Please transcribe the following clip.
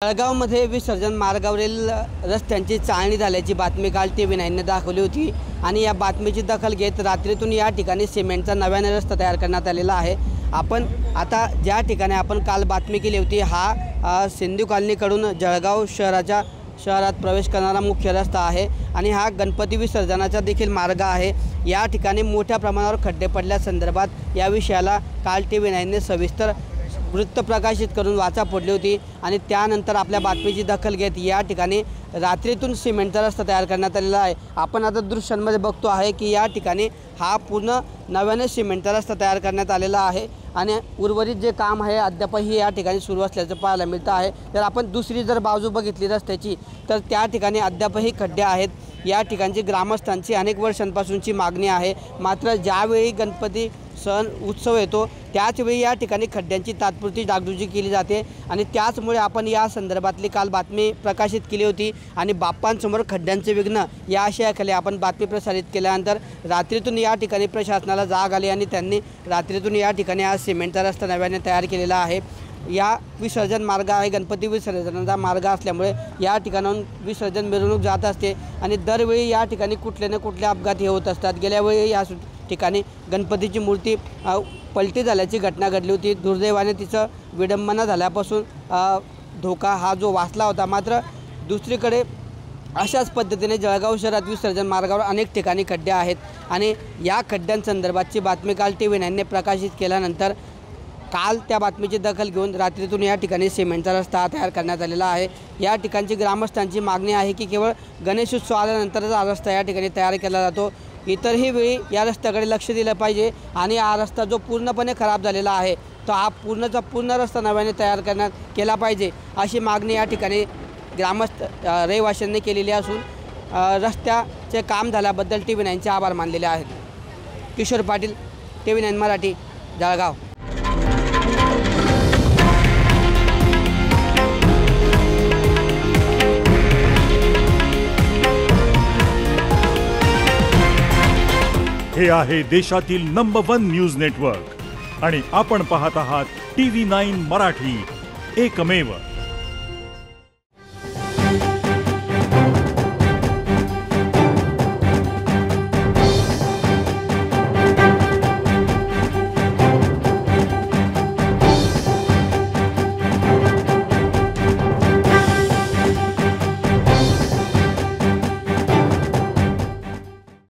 जळगावमध्ये विसर्जन मार्गावरील रस्त्यांची चाळणी झाल्याची बातमी काल TV9ने दाखवली होती आणि या बातमीची दखल घेत रात्रीतून या ठिकाणी सिमेंटचा नव्याने रस्ता तयार करण्यात आलेला आहे। आपण आता ज्या ठिकाणी आपण काल बातमी केली होती हा सिंधू कॉलनीकडून जळगाव शहरात प्रवेश करणारा मुख्य रस्ता आहे आणि हा गणपती विसर्जनाचा देखील मार्ग आहे। या ठिकाणी मोठ्या प्रमाणावर खड्डे पडल्यासंदर्भात या विषयाला काल TV9ने सविस्तर वृत्त प्रकाशित करून वाचा फोडली होती आणि त्यानंतर आपल्या बातमीची दखल घेत या ठिकाणी रात्रीतून सिमेंटचा रस्ता तयार करण्यात आलेला आहे। आपण आता दृश्यांमध्ये बघतो आहे की या ठिकाणी हा पूर्ण नव्याने सिमेंटचा रस्ता तयार करण्यात आलेला आहे आणि उर्वरित जे काम आहे अद्यापही या ठिकाणी सुरू असल्याचं पाहायला मिळतं आहे। तर आपण दुसरी जर बाजू बघितली रस्त्याची तर त्या ठिकाणी अद्यापही खड्डे आहेत। या ठिकाणची ग्रामस्थांची अनेक वर्षांपासूनची मागणी आहे, मात्र ज्यावेळी गणपती सण उत्सव येतो त्याचवेळी या ठिकाणी खड्ड्यांची तात्पुरती डागडुजी केली जाते आणि त्याचमुळे आपण या संदर्भातली काल बातमी प्रकाशित केली होती आणि बाप्पांसमोर खड्ड्यांचे विघ्न या आशयाखाली आपण बातमी प्रसारित केल्यानंतर रात्रीतून या ठिकाणी प्रशासनाला जाग आली आणि त्यांनी रात्रीतून या ठिकाणी आज सिमेंटचा रस्ता नव्याने तयार केलेला आहे। या विसर्जन मार्ग आहे गणपती विसर्जनाचा मार्ग असल्यामुळे या ठिकाणाहून विसर्जन मिरवणूक जात असते आणि दरवेळी या ठिकाणी कुठले ना कुठले अपघात हे होत असतात। गेल्या वेळी या ठिकाणी गणपतीची मूर्ती पलटी झाल्याची घटना घडली होती। दुर्दैवाने तिचं विडंबना झाल्यापासून धोका हा जो वाचला होता, मात्र दुसरीकडे अशाच पद्धतीने जळगाव शहरात विसर्जन मार्गावर अनेक ठिकाणी खड्डे आहेत आणि या खड्ड्यांसंदर्भातची बातमी काल TV9ने प्रकाशित केल्यानंतर काल त्या बातमीची दखल घेऊन रात्रीतून या ठिकाणी सिमेंटचा रस्ता तयार करण्यात आलेला आहे। या ठिकाणची ग्रामस्थांची मागणी आहे की केवळ गणेशोत्सव आल्यानंतरच हा रस्ता या ठिकाणी तयार केला जातो, इतरही वेळी या रस्त्याकडे लक्ष दिलं पाहिजे आणि हा रस्ता जो पूर्णपणे खराब झालेला आहे तो हा पूर्ण रस्ता नव्याने तयार केला पाहिजे अशी मागणी या ठिकाणी ग्रामस्थ रहिवाशांनी केलेली असून रस्त्याचे काम झाल्याबद्दल TV9चे आभार मानलेले आहेत। किशोर पाटील, TV9 मराठी, जळगाव। हे आहे देशातील नंबर 1 न्यूज नेटवर्क आणि आपण पाहत आहात TV9 मराठी, एकमेव।